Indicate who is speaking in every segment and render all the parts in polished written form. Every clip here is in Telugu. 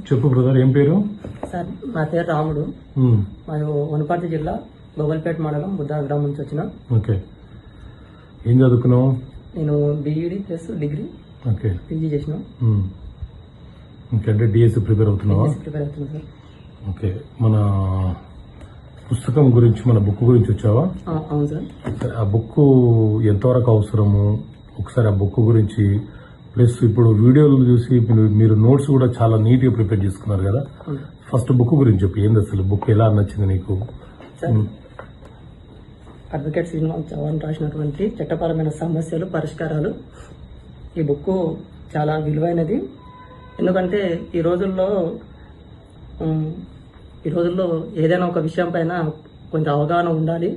Speaker 1: చెప్పు బ్రదర్, ఏం పేరు?
Speaker 2: సార్ నా పేరు రాముడు. మాది వనపర్తి జిల్లా గోగల్పేట మండలం బుద్ధా గ్రామం నుంచి వచ్చిన.
Speaker 1: ఓకే, ఏం చదువుకున్నావు?
Speaker 2: నేను BEd plus degree
Speaker 1: okay
Speaker 2: PG చేసిన.
Speaker 1: అంటే డిఎస్సి ప్రిపేర్ అవుతున్నావా?
Speaker 2: ప్రిపేర్ అవుతున్నా సార్.
Speaker 1: ఓకే, మన పుస్తకం గురించి, మన బుక్ గురించి వచ్చావా?
Speaker 2: అవును సార్.
Speaker 1: ఆ బుక్ ఎంతవరకు అవసరము ఒకసారి ఆ బుక్ గురించి, ప్లస్ ఇప్పుడు వీడియోలు చూసి మీరు నోట్స్ కూడా చాలా నీట్ గా ప్రిపేర్ చేసుకున్నారు కదా, ఫస్ట్ బుక్ గురించి చెప్పి ఏంది అసలు బుక్ ఎలా నచ్చింది నీకు?
Speaker 2: అడ్వకేట్ శ్రీనివాస్ చౌహాన్ రాసినటువంటి చట్టపరమైన సమస్యలు పరిష్కారాలు. ఈ బుక్ చాలా విలువైనది. ఎందుకంటే ఈ రోజుల్లో ఏదైనా ఒక విషయం పైన కొంచెం అవగాహన ఉండాలి.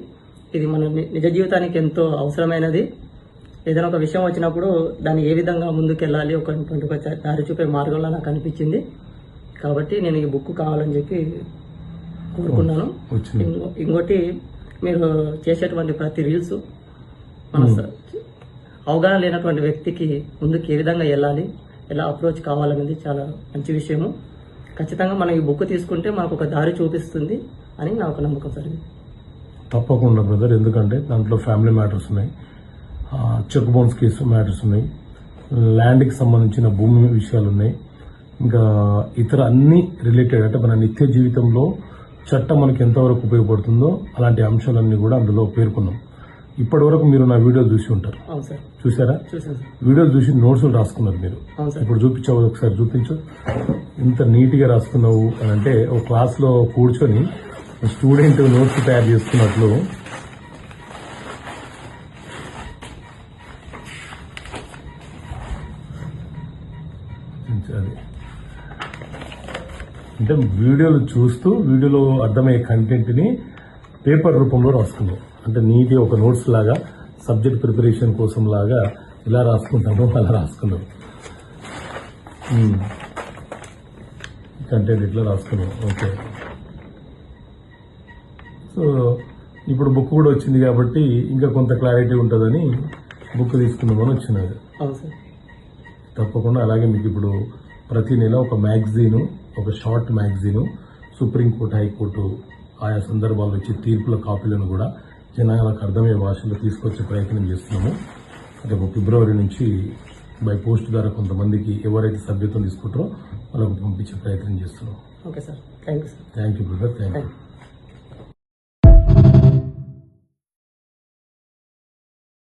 Speaker 2: ఇది మన నిజ జీవితానికి ఎంతో అవసరమైనది. ఏదైనా ఒక విషయం వచ్చినప్పుడు దాన్ని ఏ విధంగా ముందుకెళ్ళాలి, ఒక దారి చూపే మార్గంలో నాకు అనిపించింది. కాబట్టి నేను ఈ బుక్ కావాలని చెప్పి కోరుకున్నాను. ఇంకోటి, మీరు చేసేటువంటి ప్రతి రీల్స్ మన అవగాహన లేనటువంటి వ్యక్తికి ముందుకు ఏ విధంగా వెళ్ళాలి, ఎలా అప్రోచ్ కావాలనేది చాలా మంచి విషయము. ఖచ్చితంగా మనం ఈ బుక్ తీసుకుంటే మనకు ఒక దారి చూపిస్తుంది అని నా ఒక నమ్మకం సార్.
Speaker 1: తప్పకుండా బ్రదర్, ఎందుకంటే దాంట్లో ఫ్యామిలీ మ్యాటర్స్ ఉన్నాయి, చెక్ బౌన్స్ కేసు మ్యాటర్స్ ఉన్నాయి, ల్యాండ్కి సంబంధించిన భూమి విషయాలు ఉన్నాయి, ఇంకా ఇతర అన్ని రిలేటెడ్, అంటే మన నిత్య జీవితంలో చట్టం మనకి ఎంతవరకు ఉపయోగపడుతుందో అలాంటి అంశాలన్నీ కూడా అందులో పేర్కొన్నాం. ఇప్పటి వరకు మీరు నా వీడియోలు చూసి ఉంటారు, చూసారా? వీడియోలు చూసి నోట్స్లు రాసుకున్నారు మీరు. ఇప్పుడు చూపించావు, ఒకసారి చూపించు. ఇంత నీట్ గా రాసుకున్నావు అని అంటే ఒక క్లాస్ లో కూర్చొని స్టూడెంట్ నోట్స్ తయారు చేసుకున్నట్లు. అంటే వీడియోలు చూస్తూ వీడియోలో అర్థమయ్యే కంటెంట్ ని పేపర్ రూపంలో రాసుకున్నావు. అంటే నీట్గా ఒక నోట్స్ లాగా, సబ్జెక్ట్ ప్రిపరేషన్ కోసం లాగా ఇలా రాసుకుంటాము, అలా రాసుకున్నావు. కంటెంట్ ఇట్లా రాసుకున్నావు. ఓకే, సో ఇప్పుడు బుక్ కూడా వచ్చింది కాబట్టి ఇంకా కొంత క్లారిటీ ఉంటుందని బుక్ తీసుకుందామని వచ్చినది. తప్పకుండా. అలాగే మీకు ఇప్పుడు ప్రతి నెల ఒక మ్యాగజీను, ఒక షార్ట్ మ్యాగజీను, సుప్రీంకోర్టు, హైకోర్టు ఆయా సందర్భాల్లో ఇచ్చే తీర్పుల కాపీలను కూడా జనాలకు అర్థమయ్యే భాషలో తీసుకొచ్చే ప్రయత్నం చేస్తున్నాము. రేపు ఫిబ్రవరి నుంచి బై పోస్ట్ ద్వారా కొంతమందికి ఎవరైతే సభ్యత్వం తీసుకుంటారో వాళ్ళకు పంపించే ప్రయత్నం చేస్తున్నాం.
Speaker 2: Okay sir, thank you sir.
Speaker 1: Thank you brother, thank you.